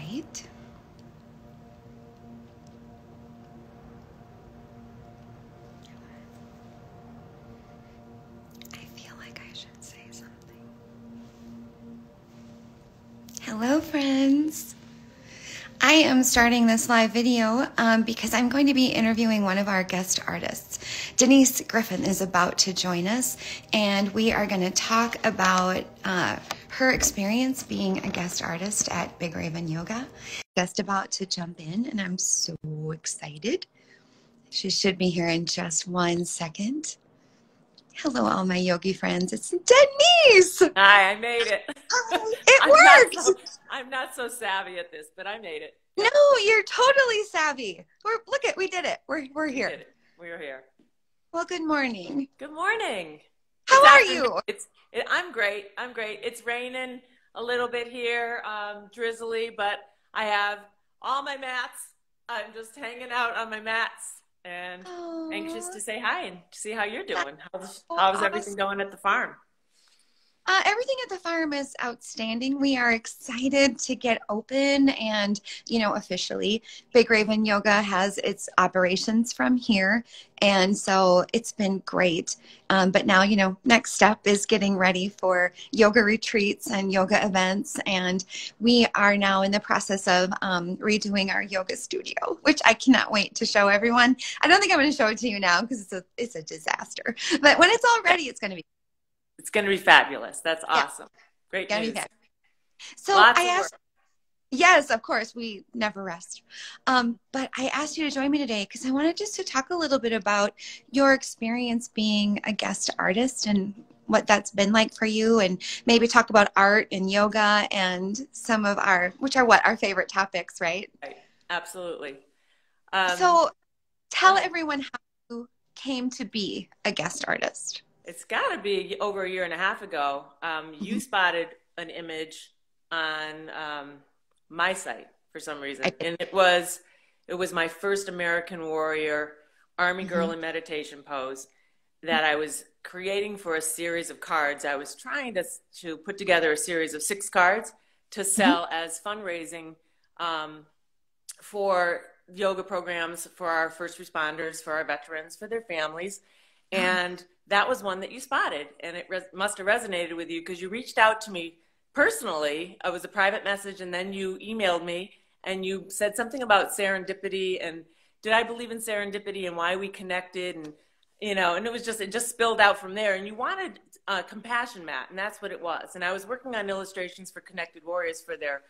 right. I feel like I should say something. Hello, friends. I am starting this live video because I'm going to be interviewing one of our guest artists. Denise Griffin is about to join us, and we are going to talk about her experience being a guest artist at Big Raven Yoga. Just about to jump in, and I'm so excited. She should be here in just 1 second. Hello, all my yogi friends. It's Denise! Hi, I made it. It worked! I'm not so savvy at this, but I made it. No, you're totally savvy. Look at, we did it. We're here. We did it. We're here. Well, good morning. Good morning. How are you? I'm great. I'm great. It's raining a little bit here, drizzly, but I have all my mats. I'm just hanging out on my mats and anxious to say hi and see how you're doing. How's everything going at the farm? Everything at the farm is outstanding. We are excited to get open and, officially Big Raven Yoga has its operations from here. And so it's been great. But now, next step is getting ready for yoga retreats and yoga events. And we are now in the process of redoing our yoga studio, which I cannot wait to show everyone. I don't think I'm going to show it to you now because it's a disaster. But when it's all ready, it's going to be. It's going to be fabulous. That's awesome. Yeah. Great news. So I asked, yes, of course, we never rest. But I asked you to join me today because I wanted just to talk a little bit about your experience being a guest artist and what that's been like for you, and maybe talk about art and yoga and some of our favorite topics, right? Right. Absolutely. So tell everyone how you came to be a guest artist. It's got to be over a year and a half ago. You spotted an image on my site for some reason, and it was my first American Warrior Army Girl in meditation pose that I was creating for a series of cards. I was trying to put together a series of 6 cards to sell as fundraising for yoga programs for our first responders, for our veterans, for their families, and that was one that you spotted, and it must have resonated with you because you reached out to me personally. It was a private message, and then you emailed me, and you said something about serendipity, and did I believe in serendipity and why we connected, and and it just spilled out from there. And you wanted a compassion mat, and that's what it was. And I was working on illustrations for Connected Warriors for their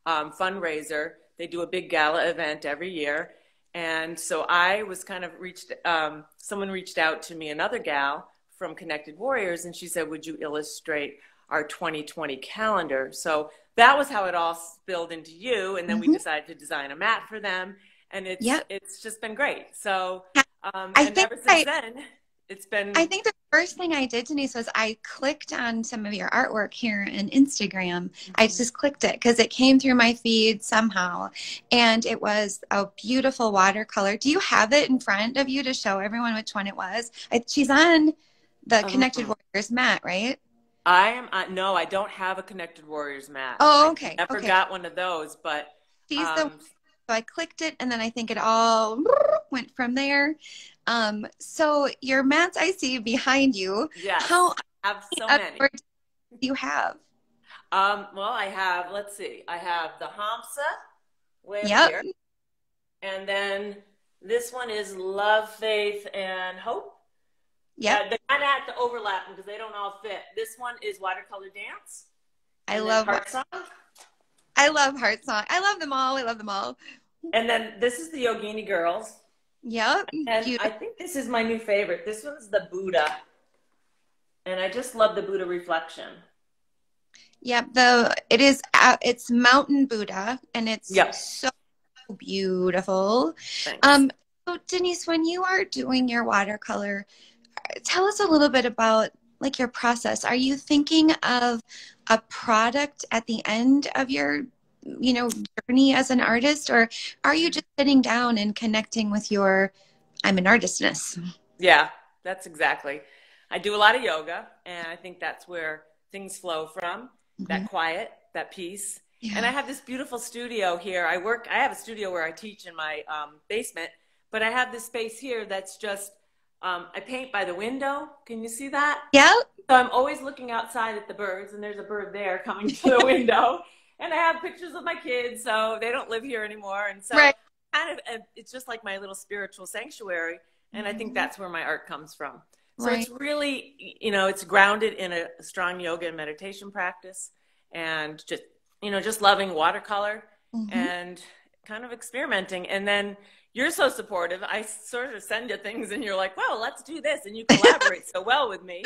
fundraiser. They do a big gala event every year. And so I was kind of someone reached out to me, another gal from Connected Warriors, and she said, would you illustrate our 2020 calendar? So that was how it all spilled into you. And then we decided to design a mat for them. And it's just been great. So, and ever since then, it's been. I think the first thing I did, Denise, was I clicked on some of your artwork here on Instagram. I just clicked it because it came through my feed somehow, and it was a beautiful watercolor. Do you have it in front of you to show everyone which one it was? She's on the Connected Warriors mat, right? No, I don't have a Connected Warriors mat. Oh, okay. I never got one of those, but. So I clicked it, and then I think it all went from there. So your mats I see behind you. Yes, how I have so many. Do you have? Well, I have, let's see, I have the Hamsa way up here. And then this one is Love, Faith, and Hope. Yeah. They kind of have to overlap because they don't all fit. This one is Watercolor Dance. I love Heart Song. I love Heart Song. I love them all. I love them all. And then this is the Yogini Girls. Yep. And I think this is my new favorite. This one's the Buddha. And I just love the Buddha reflection. Yep. It's Mountain Buddha, and it's so beautiful. Thanks. So Denise, when you are doing your watercolor, tell us a little bit about your process. Are you thinking of a product at the end of your journey as an artist, or are you just sitting down and connecting with your I'm an artistness? Yeah, that's exactly. I do a lot of yoga, and I think that's where things flow from, that quiet, that peace. And I have this beautiful studio here. I have a studio where I teach in my basement, but I have this space here that's just, I paint by the window. Can you see that? Yeah. So I'm always looking outside at the birds, and there's a bird there coming to the window. And I have pictures of my kids, so they don't live here anymore. And so Right. kind of, it's just like my little spiritual sanctuary. And I think that's where my art comes from. So Right. it's really, it's grounded in a strong yoga and meditation practice, and just, just loving watercolor and kind of experimenting. And then you're so supportive. I sort of send you things and you're like, well, let's do this. And you collaborate so well with me.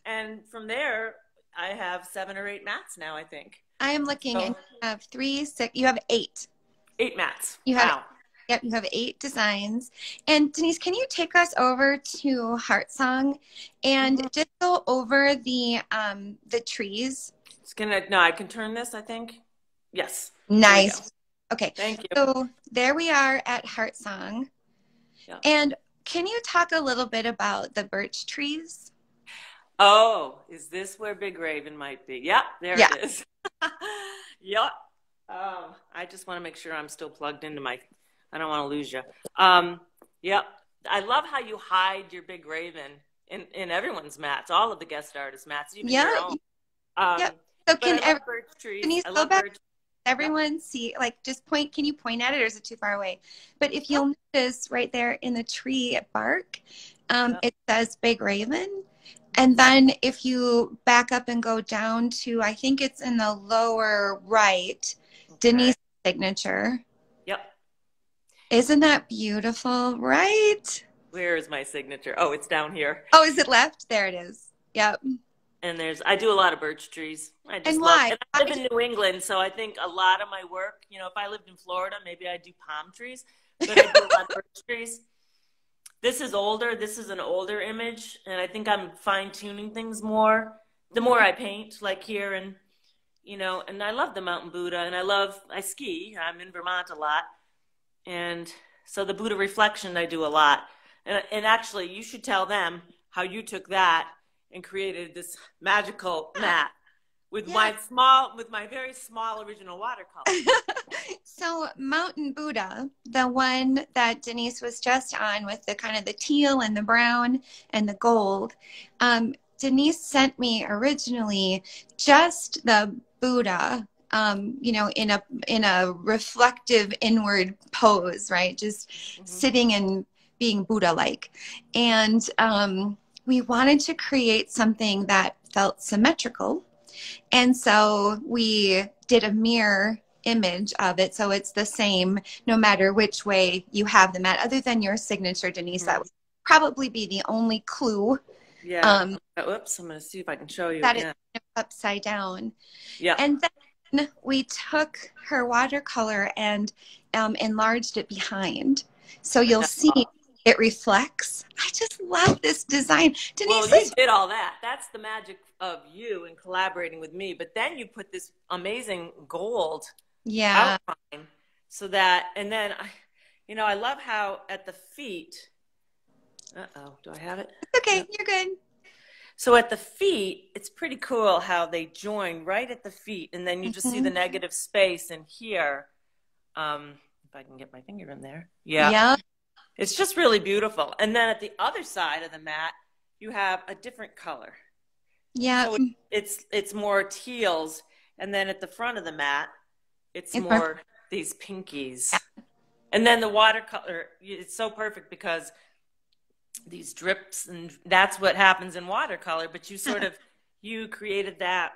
And from there, I have 7 or 8 mats now, I think. I am looking, and you have 3, 6, you have 8. 8 mats. You have, wow. Yep, you have 8 designs. And Denise, can you take us over to Heart Song and just go over the trees? I can turn this, I think. Yes. Nice. Okay. Thank you. So there we are at Heart Song. Yeah. And can you talk a little bit about the birch trees? Oh, is this where Big Raven might be? Yep, there it is. Yep. I just want to make sure I'm still plugged into I don't want to lose you. Yep. I love how you hide your Big Raven in everyone's mats, all of the guest artist mats, even your own. Yep. So can birch trees. Denise, go back? Everyone see, just point, can you point at it, or is it too far away? But if you'll notice right there in the tree bark, it says Big Raven. And then if you back up and go down to, I think it's in the lower right, Denise's signature. Yep. Isn't that beautiful, right? Where is my signature? Oh, it's down here. Oh, is it left? There it is. Yep. And I do a lot of birch trees. I live in New England, so I think a lot of my work, if I lived in Florida, maybe I'd do palm trees, but I do a lot of birch trees. This is older. This is an older image, and I think I'm fine-tuning things more. The more I paint, like here, and I love the Mountain Buddha, and I ski. I'm in Vermont a lot, and so the Buddha reflection I do a lot. And actually, you should tell them how you took that and created this magical mat with my very small original watercolor. So Mountain Buddha, the one that Denise was just on with the kind of the teal and the brown and the gold, Denise sent me originally just the Buddha, in a reflective inward pose, right? Just sitting and being Buddha-like. And we wanted to create something that felt symmetrical. And so we did a mirror image of it. So it's the same no matter which way you have the mat, other than your signature, Denise. That would probably be the only clue. Yeah. Oops, I'm going to see if I can show you. That it's upside down. Yeah. And then we took her watercolor and enlarged it behind. So you'll see it reflects. I just love this design. Denise, well, you did all that. That's the magic of you and collaborating with me. But then you put this amazing gold outline so that, and then, I love how at the feet, do I have it? It's okay. You're good. So at the feet, it's pretty cool how they join right at the feet. And then you just see the negative space in here. If I can get my finger in there. Yeah. It's just really beautiful. And then at the other side of the mat, you have a different color. Yeah. So it's more teals. And then at the front of the mat, it's more these pinkies. Yeah. And then the watercolor, it's so perfect because these drips, and that's what happens in watercolor. But you created that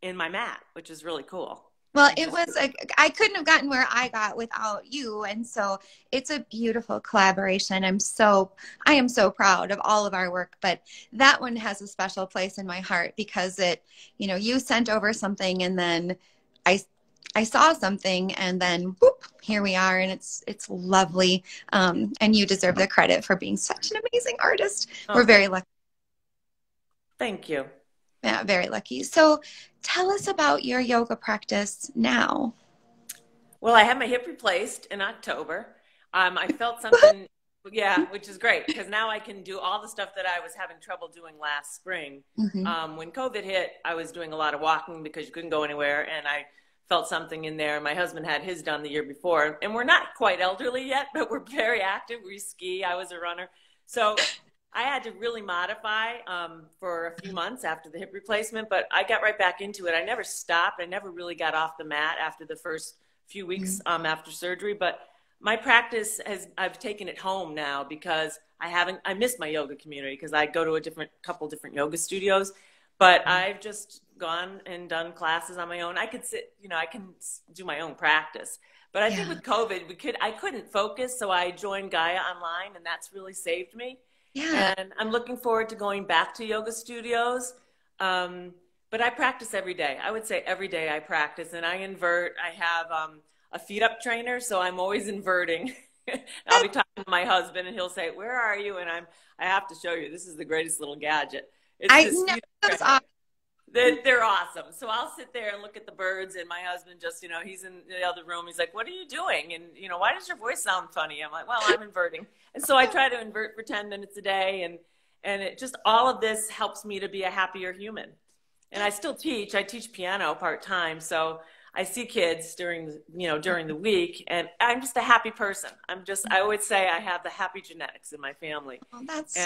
in my mat, which is really cool. Well, it was I couldn't have gotten where I got without you. And so it's a beautiful collaboration. I am so proud of all of our work, but that one has a special place in my heart because you sent over something and then I saw something and then whoop, here we are. And it's lovely. And you deserve the credit for being such an amazing artist. We're very lucky. Thank you. Yeah, very lucky. So tell us about your yoga practice now. Well, I had my hip replaced in October. I felt something, which is great because now I can do all the stuff that I was having trouble doing last spring. When COVID hit, I was doing a lot of walking because you couldn't go anywhere. And I felt something in there. My husband had his done the year before, and we're not quite elderly yet, but we're very active. We ski. I was a runner. So I had to really modify for a few months after the hip replacement, but I got right back into it. I never stopped. I never really got off the mat after the first few weeks after surgery, but my practice I've taken it home now because I miss my yoga community because I go to a couple different yoga studios, but I've just gone and done classes on my own. I could sit, I can do my own practice. But I think with COVID, I couldn't focus, so I joined Gaia Online, and that's really saved me. Yeah. And I'm looking forward to going back to yoga studios. But I practice every day. I would say every day I practice, and I invert. I have a feet up trainer, so I'm always inverting. I'll be talking to my husband, and he'll say, "Where are you?" And I have to show you. This is the greatest little gadget. I know those are. They're awesome. So I'll sit there and look at the birds, and my husband just, he's in the other room. He's like, "What are you doing?" And, "Why does your voice sound funny?" I'm like, "Well, I'm inverting." And so I try to invert for 10 minutes a day. And it just, all of this helps me to be a happier human. And I still teach. I teach piano part-time. So I see kids during the week, and I'm just a happy person. I always say I have the happy genetics in my family. Well, that's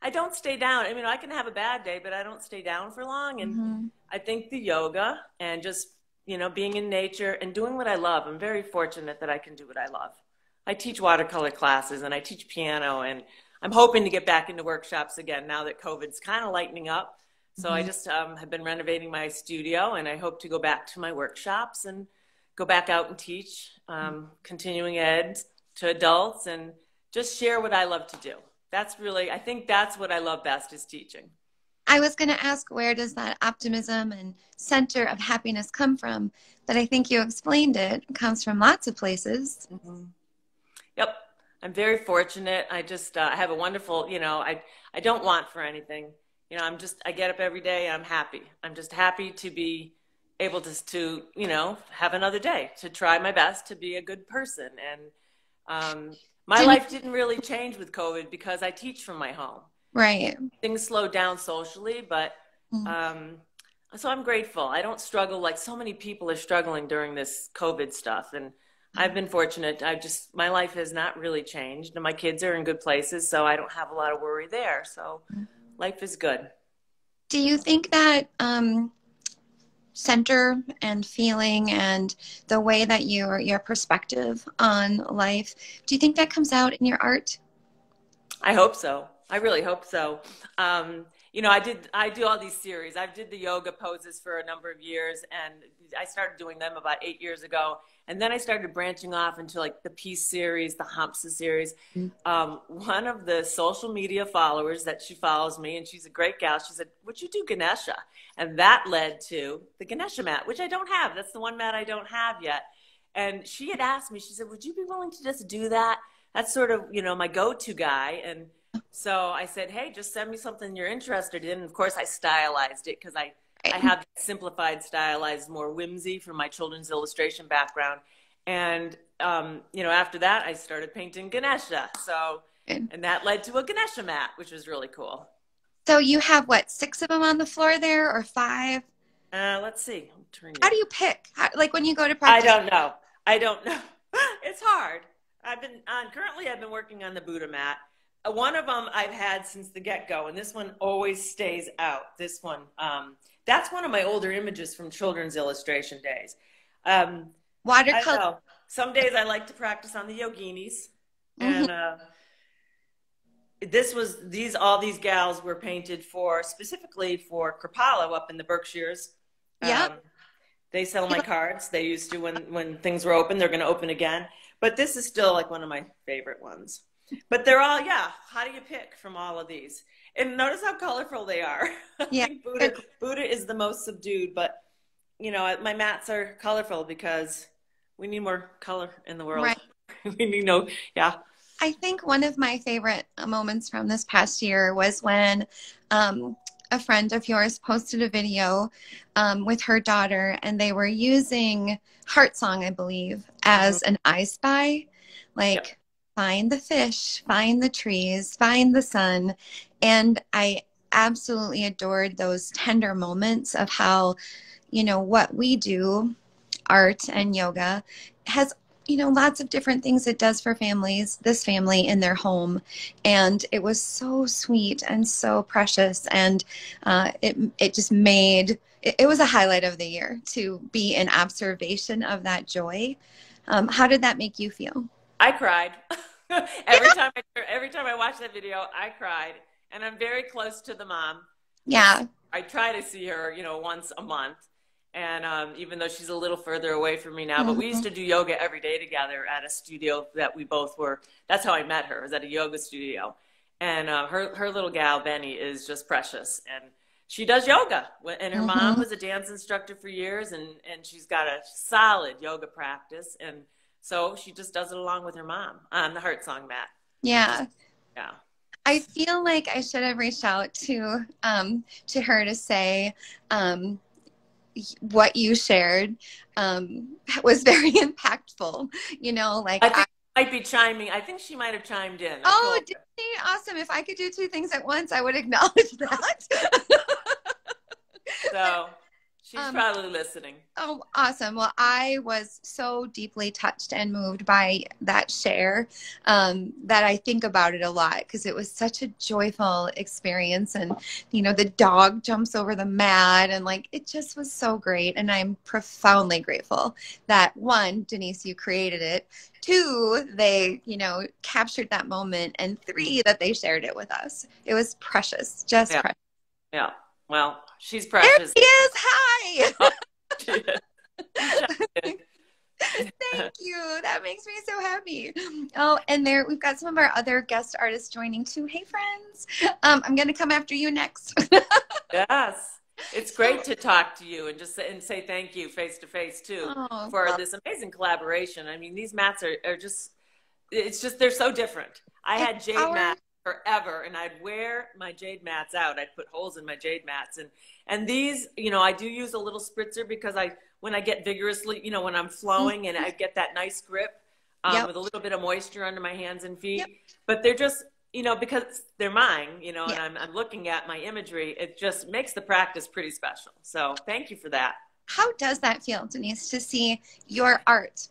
I don't stay down. I mean, I can have a bad day, but I don't stay down for long. And I think the yoga and just, being in nature and doing what I love. I'm very fortunate that I can do what I love. I teach watercolor classes and I teach piano, and I'm hoping to get back into workshops again now that COVID's kind of lightening up. So I just have been renovating my studio, and I hope to go back to my workshops and go back out and teach continuing ed to adults and just share what I love to do. I think that's what I love best, is teaching. I was going to ask, where does that optimism and center of happiness come from? But I think you explained it. It comes from lots of places. Yep. I'm very fortunate. I just I have a wonderful, I don't want for anything. I get up every day and I'm happy. I'm just happy to be able to have another day, to try my best to be a good person. And my life didn't really change with COVID because I teach from my home. Right. Things slowed down socially, but so I'm grateful. I don't struggle like so many people are struggling during this COVID stuff. And I've been fortunate. My life has not really changed, and my kids are in good places, so I don't have a lot of worry there. So life is good. Do you think that center and feeling and the way that your perspective on life, do you think that comes out in your art? I hope so. I really hope so. I do all these series. I did the yoga poses for a number of years, and I started doing them about 8 years ago. And then I started branching off into like the Peace series, the Hamsa series. One of the social media followers that she follows me, and she's a great gal, she said, "Would you do Ganesha?" And that led to the Ganesha mat, which I don't have. That's the one mat I don't have yet. And she had asked me, she said, "Would you be willing to just do that?" That's sort of, my go-to guy. And so I said, "Hey, just send me something you're interested in." Of course, I stylized it because I have simplified, stylized, more whimsy from my children's illustration background. And, after that, I started painting Ganesha. So, and that led to a Ganesha mat, which was really cool. So you have, 6 of them on the floor there, or 5? Let's see. How do you pick? When you go to practice? I don't know. It's hard. Currently I've been working on the Buddha mat. One of them I've had since the get-go, and this one always stays out. This one, that's one of my older images from children's illustration days. Watercolor. Some days I like to practice on the yoginis, and all these gals were painted specifically for Kripalu up in the Berkshires. Yeah. They sell my cards. They used to when things were open. They're going to open again. But this is still like one of my favorite ones. But they're all, how do you pick from all of these? And notice how colorful they are. Yeah. Buddha is the most subdued, but, my mats are colorful because we need more color in the world. Right. We need I think one of my favorite moments from this past year was when a friend of yours posted a video with her daughter, and they were using Heart Song, I believe, as an I Spy. Find the fish, find the trees, find the sun. And I absolutely adored those tender moments of how what we do, art and yoga, has lots of different things it does for families, this family in their home. And it was so sweet and so precious. And it just made, it was a highlight of the year to be in observation of that joy. How did that make you feel? I cried. Every time I watch that video, I cried. And I'm very close to the mom. Yeah. I try to see her, once a month. And even though she's a little further away from me now, but we used to do yoga every day together at a studio that we both were. That's how I met her, was at a yoga studio. And her little gal, Benny, is just precious. And she does yoga. And her mom was a dance instructor for years, and she's got a solid yoga practice. And so she just does it along with her mom on the Heart Song mat. Yeah. Yeah. I feel like I should have reached out to her to say, what you shared was very impactful. I think might be chiming. I think she might have chimed in. Oh, did she? Awesome. If I could do two things at once, I would acknowledge that. So she's probably listening. Oh, awesome. Well, I was so deeply touched and moved by that share that I think about it a lot, because it was such a joyful experience. And, the dog jumps over the mat, and it just was so great. And I'm profoundly grateful that, one, Denise, you created it. Two, they, captured that moment. And three, that they shared it with us. It was precious, just precious. Yeah. Well, she's precious. There she is. Hi. Oh, she is. Thank you. That makes me so happy. Oh, and we've got some of our other guest artists joining too. Hey, friends. I'm going to come after you next. Yes. It's great to talk to you and say thank you face to face too for this amazing collaboration. I mean, these mats are just, they're so different. I had jade mats forever, and I'd wear my jade mats out. I'd put holes in my jade mats, and these, I do use a little spritzer because when I get vigorously, when I'm flowing and I get that nice grip with a little bit of moisture under my hands and feet. But they're just, because they're mine, and I'm looking at my imagery, it just makes the practice pretty special. So thank you for that. How does that feel, Denise, to see your art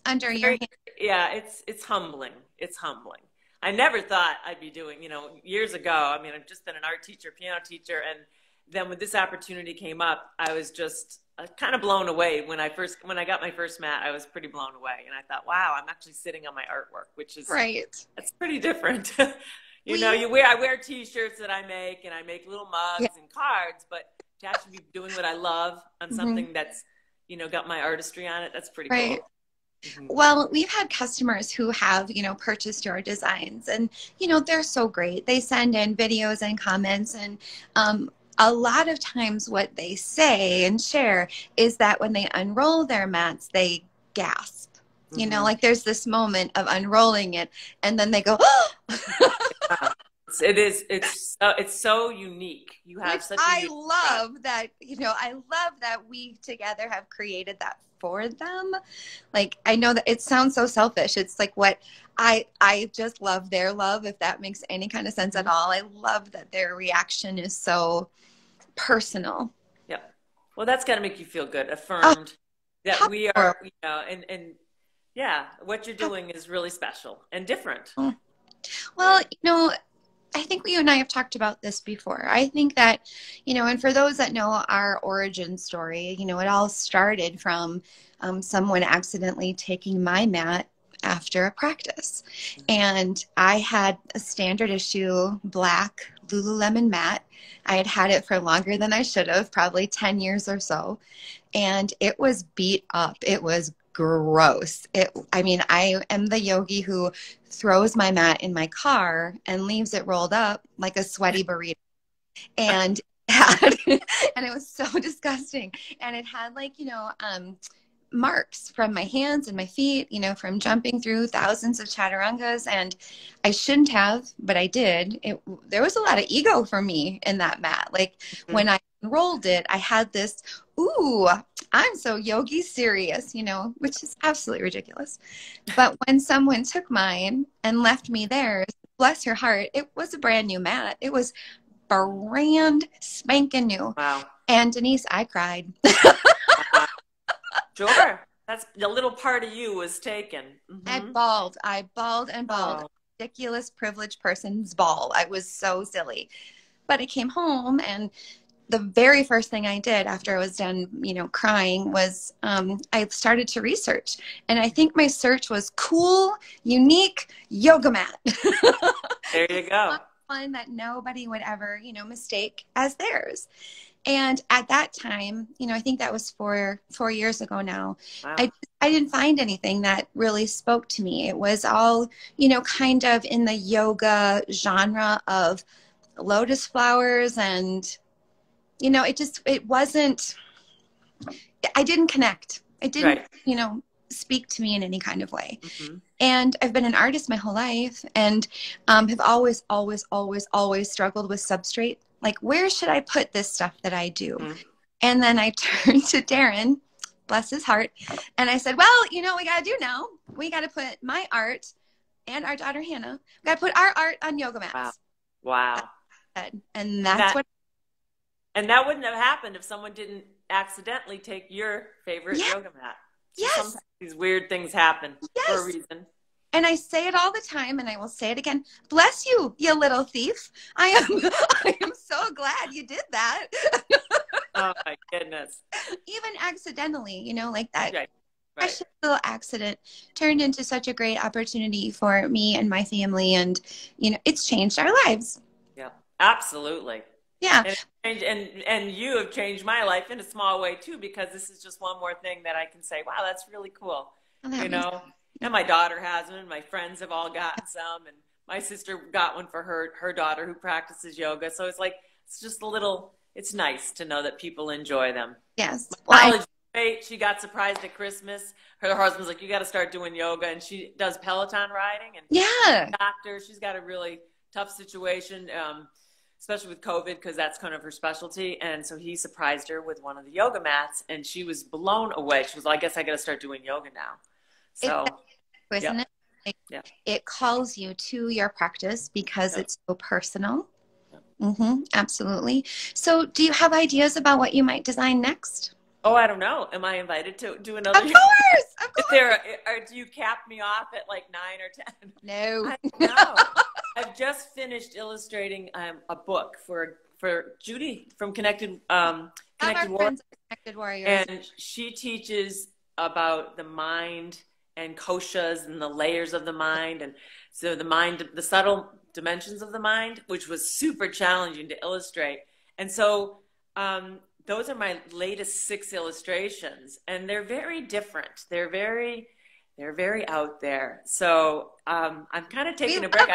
under your hand? Yeah, it's humbling. It's humbling. I never thought I'd be doing, years ago. I mean, I've just been an art teacher, piano teacher. And then when this opportunity came up, I was just kind of blown away. When I got my first mat, I was pretty blown away. And I thought, wow, I'm actually sitting on my artwork, which is, that's pretty different. I wear t-shirts that I make, and I make little mugs and cards, but to actually be doing what I love on something that's, got my artistry on it, that's pretty cool. Well, we've had customers who have, purchased your designs, and, they're so great. They send in videos and comments, and a lot of times what they say and share is that when they unroll their mats, they gasp. There's this moment of unrolling it, and then they go, oh! It's so unique. You have such a unique love that, I love that we together have created that for them. I know that it sounds so selfish. It's what I just love their love, if that makes any kind of sense at all. I love that their reaction is so personal. Yeah. Well, that's got to make you feel good, affirmed that we are, and yeah, what you're doing is really special and different. Well, I think you and I have talked about this before. I think that, and for those that know our origin story, it all started from someone accidentally taking my mat after a practice. And I had a standard issue black Lululemon mat. I had it for longer than I should have, probably 10 years or so. And it was beat up. It was gross. I am the yogi who throws my mat in my car and leaves it rolled up like a sweaty burrito. And and it was so disgusting. And it had marks from my hands and my feet, from jumping through thousands of chaturangas. And I shouldn't have, but I did. There was a lot of ego for me in that mat. When I enrolled it, I had this, ooh, I'm so yogi serious, which is absolutely ridiculous. But when someone took mine and left me theirs, bless her heart, it was a brand new mat. It was brand spanking new. Wow. And Denise, I cried. Uh, sure. That's the little part of you was taken. I Mm-hmm. bawled. I bawled and bawled. Oh, Ridiculous privileged person's bawl. I was so silly. But I came home, and the very first thing I did after I was done, crying was I started to research. And I think my search was cool, unique yoga mat. there you go. One that nobody would ever, mistake as theirs. And at that time, I think that was 4 years ago now, Wow. I didn't find anything that really spoke to me. It was all, kind of in the yoga genre of lotus flowers, and, it wasn't, I didn't connect. It didn't, Right. speak to me in any kind of way. Mm-hmm. And I've been an artist my whole life, and have always, always, always, always struggled with substrate. Like, where should I put this stuff that I do? Mm-hmm. And then I turned to Darren, bless his heart, and I said, well, we got to do now. We got to put my art and our daughter Hannah, we got to put our art on yoga mats. Wow. And that's what. And that wouldn't have happened if someone didn't accidentally take your favorite yoga mat. So yes. Sometimes these weird things happen for a reason. And I say it all the time, and I will say it again. Bless you, you little thief. I am so glad you did that. Oh my goodness. Even accidentally, like that. Right. Precious little accident turned into such a great opportunity for me and my family, and it's changed our lives. Yeah, absolutely. Yeah. And you have changed my life in a small way too, because this is just one more thing that I can say, wow, that's really cool. And my daughter has them, and my friends have all gotten some, and my sister got one for her daughter who practices yoga. So it's just it's nice to know that people enjoy them. Yes. My college mate, she got surprised at Christmas. Her husband's like, you got to start doing yoga, and she does Peloton riding, and she's got a really tough situation, especially with COVID, because that's kind of her specialty. And so he surprised her with one of the yoga mats, and she was blown away. She was like, I guess I got to start doing yoga now. So, isn't it? It calls you to your practice because it's so personal. Absolutely. So do you have ideas about what you might design next? Oh, I don't know. Am I invited to do another? Of course. Do you cap me off at like 9 or 10? No. I don't know. I've just finished illustrating a book for Judy from Connected Warriors. And she teaches about the mind and koshas and the layers of the mind, and so the subtle dimensions of the mind, which was super challenging to illustrate. And so those are my latest 6 illustrations, and they're very different. They're very out there. So I'm kind of taking a break.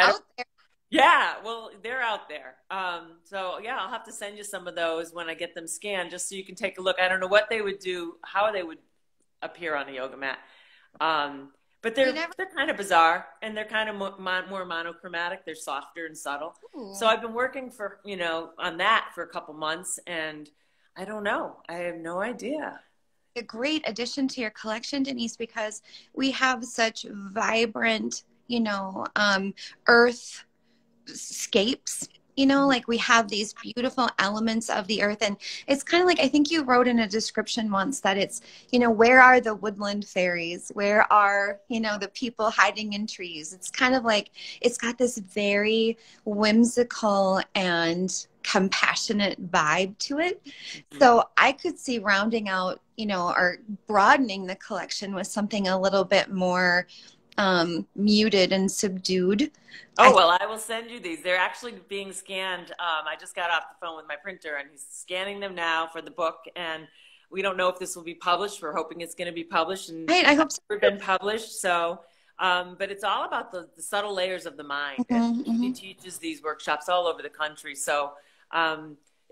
Yeah, well, they're out there. So yeah, I'll have to send you some of those when I get them scanned, just so you can take a look. I don't know what they would do, how they would appear on a yoga mat. But they're kind of bizarre, and they're kind of more monochromatic. They're softer and subtle. Ooh. So I've been working on that for a couple months, and I don't know. I have no idea. A great addition to your collection, Denise, because we have such vibrant, earth scapes. Like we have these beautiful elements of the earth, and it's kind of like, I think you wrote in a description once that it's, where are the woodland fairies? Where are, the people hiding in trees? It's kind of like, it's got this very whimsical and compassionate vibe to it. So I could see rounding out, or broadening the collection with something a little bit more muted and subdued. Oh, well, I will send you these. They're actually being scanned. I just got off the phone with my printer, and he's scanning them now for the book. And we don't know if this will be published. We're hoping it's going to be published. And right, I hope so. It's been published. So, but it's all about the subtle layers of the mind. And he teaches these workshops all over the country. So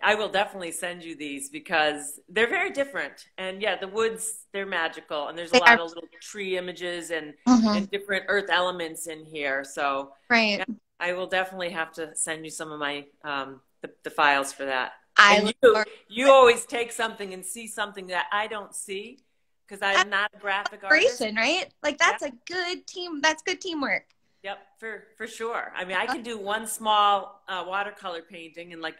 I will definitely send you these because they're very different. And yeah, the woods, they're magical. And there's a lot of little tree images and different earth elements in here. So yeah, I will definitely have to send you some of my, the files for that. You always take something and see something that I don't see because I'm not a graphic artist. Right? Like that's a good team. That's good teamwork. Yep, for sure. I mean, I can do one small watercolor painting, and like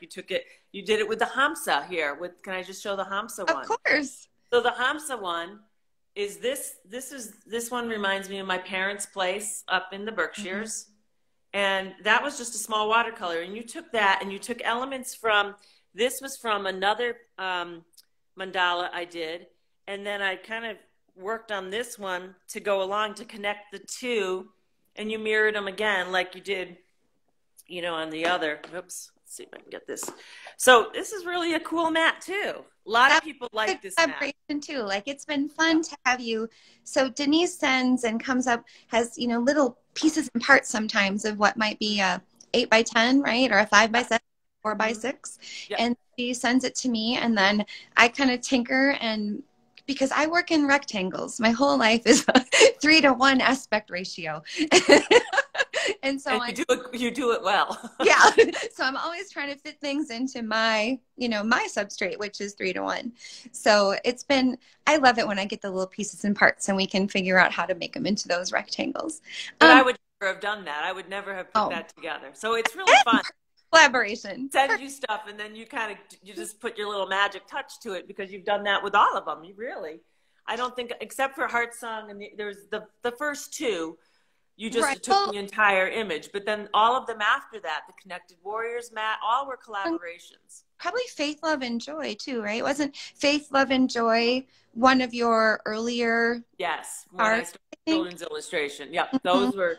you You did it with the Hamsa here. Can I just show the Hamsa one? Of course. So the Hamsa one is this one reminds me of my parents' place up in the Berkshires. And that was just a small watercolor. And you took that and you took elements from, this was from another mandala I did. And then I kind of worked on this one to go along to connect the two. And you mirrored them again like you did, you know, on the other. Oops, let's see if I can get this. So this is really a cool mat too. A lot of people like this mat too. Like, it's been fun to have you. So Denise sends and comes up, has, you know, little pieces and parts sometimes of what might be a 8x10, right? Or a 5x7, 4x6. And she sends it to me, and then I kind of tinker, and because I work in rectangles, my whole life is a 3-to-1 aspect ratio. And so you do it well. Yeah. So I'm always trying to fit things into my, you know, my substrate, which is 3-to-1. So I love it when I get the little pieces and parts and we can figure out how to make them into those rectangles. But I would never have done that. I would never have put that together. So it's really fun. Collaboration. Send you stuff, and then you just put your little magic touch to it, because you've done that with all of them. I don't think, except for Heart Song and there's the first two, you just took the entire image, but then all of them after that, the Connected Warriors mat, all were collaborations. Probably Faith, Love, and Joy too, right? Wasn't Faith, Love, and Joy one of your earlier? Yes, when I started children's illustration. Yep, those were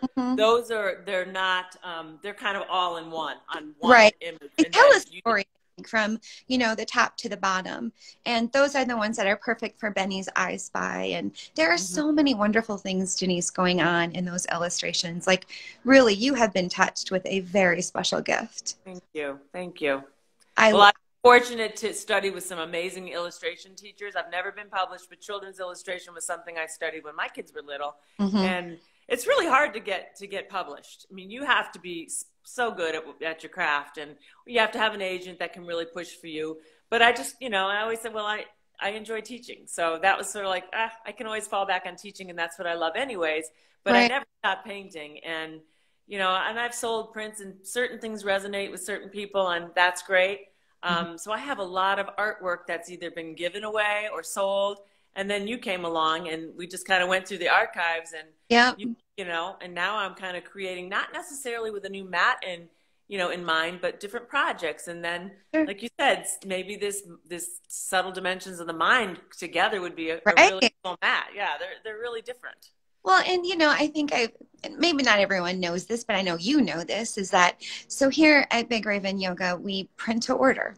they're not they're kind of all in one on one image. They tell a story from, you know, the top to the bottom, and those are the ones that are perfect for Benny's I Spy. And there are so many wonderful things, Denise, going on in those illustrations. Like, really, you have been touched with a very special gift. Thank you. I'm fortunate to study with some amazing illustration teachers. I've never been published, but children's illustration was something I studied when my kids were little. And it's really hard to get published. I mean, you have to be so good at your craft, and you have to have an agent that can really push for you. But I just, you know, I always said, well, I enjoy teaching. So that was sort of like, I can always fall back on teaching, and that's what I love anyways. But I never stopped painting. And, you know, and I've sold prints, and certain things resonate with certain people, and that's great. So I have a lot of artwork that's either been given away or sold. And then you came along, and we just kind of went through the archives, and you know, and now I'm kind of creating, not necessarily with a new mat in mind, but different projects. And then, like you said, maybe this subtle dimensions of the mind together would be a really cool mat. Yeah, they're really different. Well, and, you know, I think maybe not everyone knows this, but I know you know this, is that, so here at Big Raven Yoga, we print to order.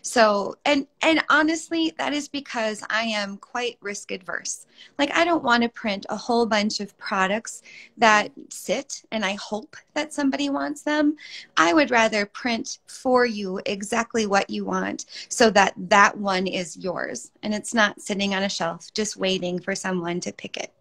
So, and honestly, that is because I am quite risk adverse. Like, I don't want to print a whole bunch of products that sit and I hope that somebody wants them. I would rather print for you exactly what you want, so that that one is yours and it's not sitting on a shelf just waiting for someone to pick it.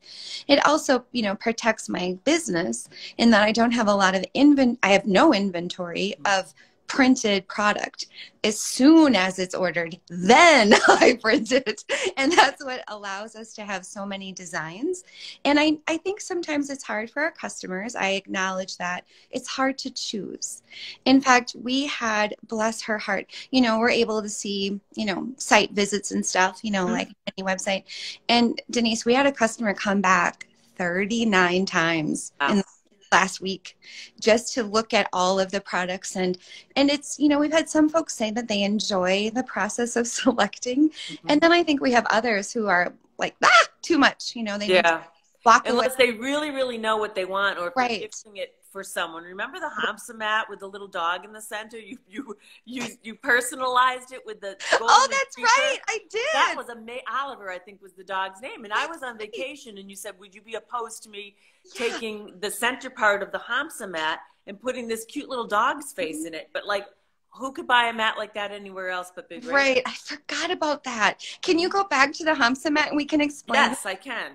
It also, you know, protects my business in that I don't have a lot of I have no inventory of printed product. As soon as it's ordered, then I print it. And that's what allows us to have so many designs. And I think sometimes it's hard for our customers. I acknowledge that. It's hard to choose. In fact, we had, bless her heart, you know, we're able to see, you know, site visits and stuff, you know, like any website. And Denise, we had a customer come back 39 times in the last week just to look at all of the products. And it's, you know, we've had some folks say that they enjoy the process of selecting. And then I think we have others who are like, too much, you know, they need to walk away. Unless they really, really know what they want, or if they're gifting it for someone. Remember the Hamsa mat with the little dog in the center? You personalized it with the golden that's retriever. right, I did. That was Oliver, I think, was the dog's name. And I was on vacation, and you said, would you be opposed to me taking the center part of the Hamsa mat and putting this cute little dog's face in it? But like, who could buy a mat like that anywhere else but Big Raven? Right, I forgot about that. Can you go back to the Hamsa mat and we can explain? Yes, I can.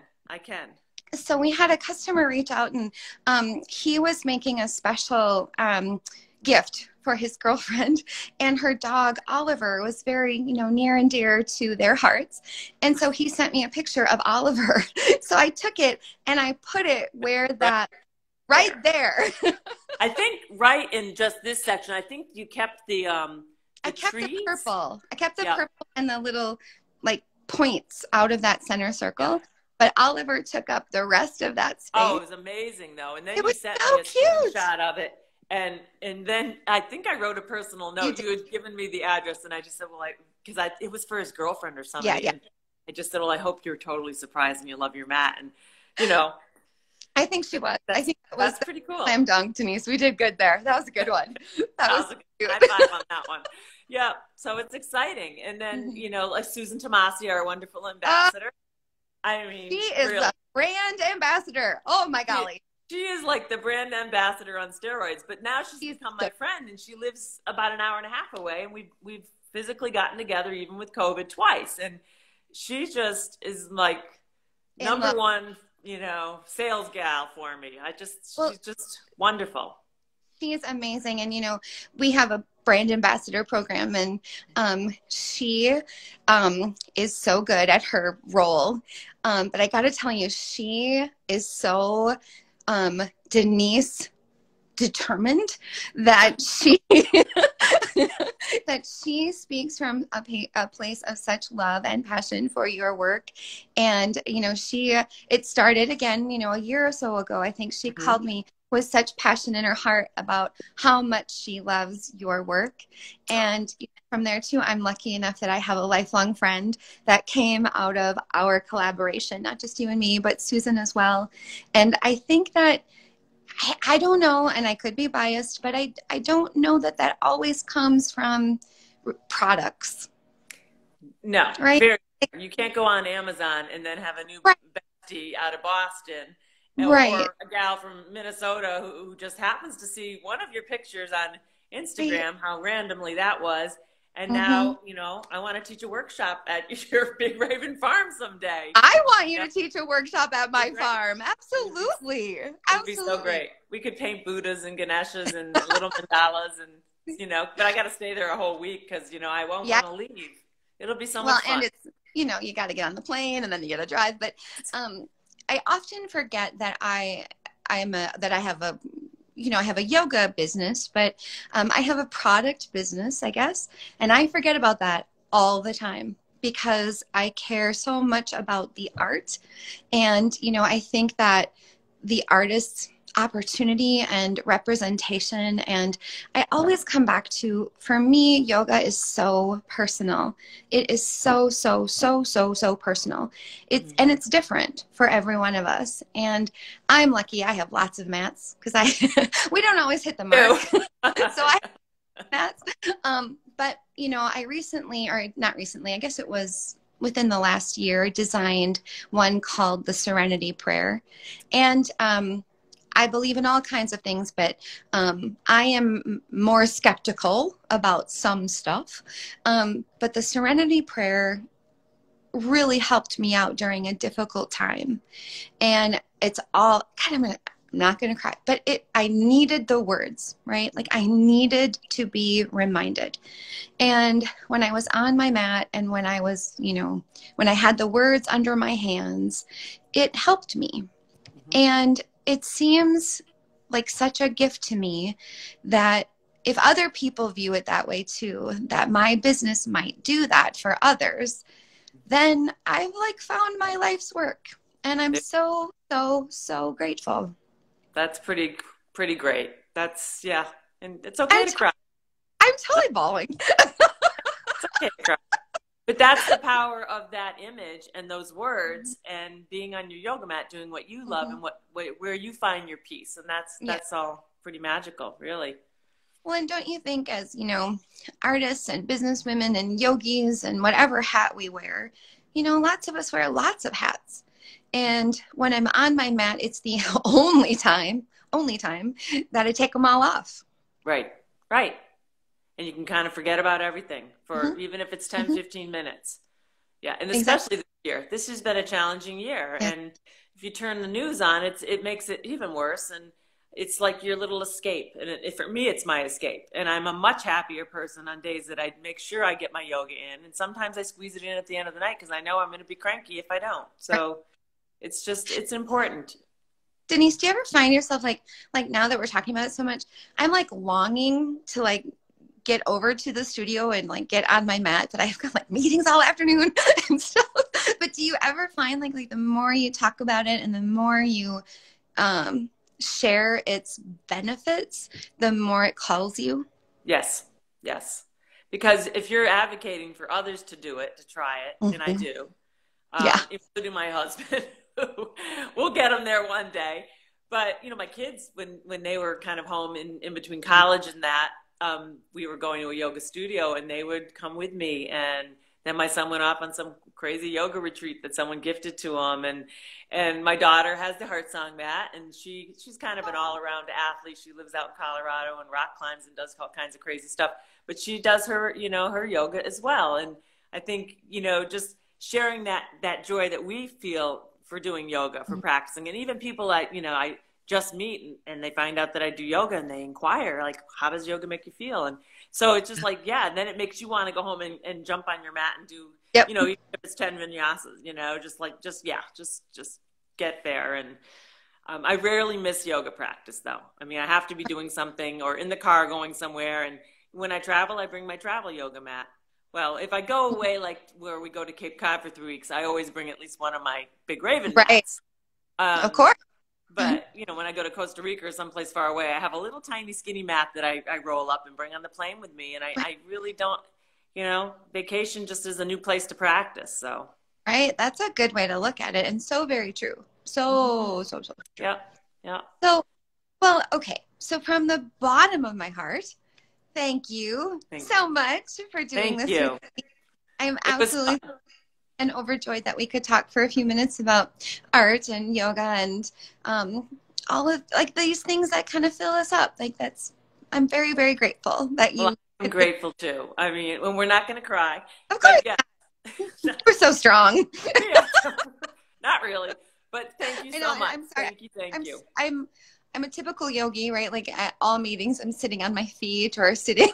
So we had a customer reach out, and he was making a special gift for his girlfriend, and her dog Oliver was very, you know, near and dear to their hearts. And so he sent me a picture of Oliver. So I took it and I put it where that right there. I think right in just this section. I think you kept the I kept the trees? purple. I kept the Yeah. purple and the little like points out of that center Yeah. circle. But Oliver took up the rest of that Oh, space. it was amazing though. And then It you was sent so me a cute. screenshot of it. And then I think I wrote a personal You note. did. You had given me the address, and I just said, well, it was for his girlfriend or Yeah, somebody. yeah. And I just said, well, I hope you're totally surprised and you love your mat. And, you know, I think she was. I think that's pretty cool. slam dunk, Denise. We did good there. That was a good one. That was A good cute. high five on that one. Yeah. So it's exciting. And then, Mhm. like Susan Tomasi, our wonderful ambassador. I mean, She is really. the brand ambassador. Oh my golly. She is like the brand ambassador on steroids, but now she's become my friend, and she lives about an hour and a half away, and we've physically gotten together even with COVID twice, and she just is like number one, sales gal for me. She's just wonderful. She is amazing, and we have a brand ambassador program, and she is so good at her role, but I got to tell you, she is so Denise determined that she that she speaks from a place of such love and passion for your work. And it started again a year or so ago. I think she called me with such passion in her heart about how much she loves your work. And from there too, I'm lucky enough that I have a lifelong friend that came out of our collaboration, not just you and me, but Susan as well. And I think that I don't know, and I could be biased, but I don't know that always comes from products. No, right? You can't go on Amazon and then have a new bestie out of Boston, right? Or a gal from Minnesota who just happens to see one of your pictures on Instagram. How randomly that was. And now, I want to teach a workshop at your Big Raven farm someday. I want you to teach a workshop at my farm. Absolutely. It would be so great. We could paint Buddhas and Ganeshas and little mandalas but I got to stay there a whole week because, I won't want to leave. It'll be so much fun. And it's, you got to get on the plane and then you got to drive. But I often forget that I have a I have a yoga business, but I have a product business, I guess. And I forget about that all the time because I care so much about the art. And, I think that the artist's opportunity and representation, and I always come back to, for me, yoga is so personal. It is so personal. And it's different for every one of us. And I'm lucky I have lots of mats because we don't always hit the mark. So I have mats. But I recently, or not recently, I guess it was within the last year, designed one called the Serenity Prayer. And I believe in all kinds of things, but I am more skeptical about some stuff. But the Serenity Prayer really helped me out during a difficult time. And it's all kind of, I'm not going to cry, but I needed the words, right? Like I needed to be reminded. And when I was on my mat and when I was, when I had the words under my hands, it helped me. And it seems like such a gift to me that if other people view it that way too, that my business might do that for others, then I've found my life's work. And I'm so grateful. That's pretty great. That's, yeah. And it's okay to cry. I'm totally bawling. It's okay to cry. But that's the power of that image and those words and being on your yoga mat, doing what you love and where you find your peace. And that's all pretty magical, really. Well, and don't you think as, artists and businesswomen and yogis and whatever hat we wear, lots of us wear lots of hats. And when I'm on my mat, it's the only time that I take them all off. Right. And you can kind of forget about everything for even if it's 10, 15 minutes. Yeah. And especially this year. This has been a challenging year. Yeah. And if you turn the news on, it makes it even worse. And it's like your little escape. And for me, it's my escape. And I'm a much happier person on days that I make sure I get my yoga in. And sometimes I squeeze it in at the end of the night because I know I'm going to be cranky if I don't. So it's important. Denise, do you ever find yourself like now that we're talking about it so much, I'm longing to get over to the studio and like get on my mat that I've got like meetings all afternoon and stuff. But do you ever find like the more you talk about it and the more you share its benefits, the more it calls you? Yes, yes. Because if you're advocating for others to do it, to try it, and I Mm-hmm. do, Yeah. including my husband, we'll get him there one day. But my kids, when they were kind of home in between college and that, we were going to a yoga studio, and they would come with me. And then my son went off on some crazy yoga retreat that someone gifted to him. And my daughter has the Heart Song mat, and she's kind of an all-around athlete. She lives out in Colorado and rock climbs and does all kinds of crazy stuff. But she does her yoga as well. And I think, just sharing that joy that we feel for doing yoga, for practicing, and even people I just meet and they find out that I do yoga and they inquire, like, how does yoga make you feel? And so it's just like, yeah, and then it makes you want to go home and jump on your mat and do, Yep. even if it's 10 vinyasas, just get there. And I rarely miss yoga practice, though. I mean, I have to be doing something or in the car going somewhere. And when I travel, I bring my travel yoga mat. Well, if I go away, like where we go to Cape Cod for 3 weeks, I always bring at least one of my Big Raven mats. Of course. But, when I go to Costa Rica or someplace far away, I have a little tiny skinny mat that I roll up and bring on the plane with me. And I really don't, vacation just is a new place to practice. So. Right. That's a good way to look at it. And so very true. So true. Yeah. Yeah. So, well, okay. So from the bottom of my heart, thank you so much for doing this. Thank you. I'm absolutely and overjoyed that we could talk for a few minutes about art and yoga and all of like these things that kind of fill us up. Like I'm very, very grateful that you. Well, I'm grateful too. I mean, when we're not going to cry. Of course. Yeah. We're so strong. Yeah. Not really, but thank you so much. I'm sorry. Thank you. I'm a typical yogi, right? Like at all meetings, I'm sitting on my feet or sitting.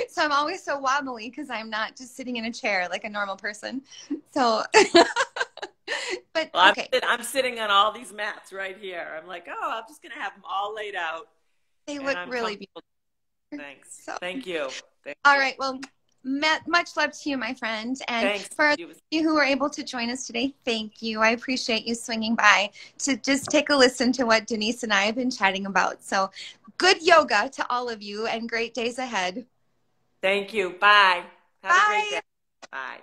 So I'm always so wobbly because I'm not just sitting in a chair like a normal person. So, but well, okay. I'm sitting on all these mats right here. I'm like, oh, I'm just going to have them all laid out. They look really beautiful. Thanks. So, Thank you. All right. Well, much love to you, my friend. And thanks. For you who were able to join us today, thank you. I appreciate you swinging by to just take a listen to what Denise and I have been chatting about. So good yoga to all of you and great days ahead. Thank you. Bye. Have a great day. Bye.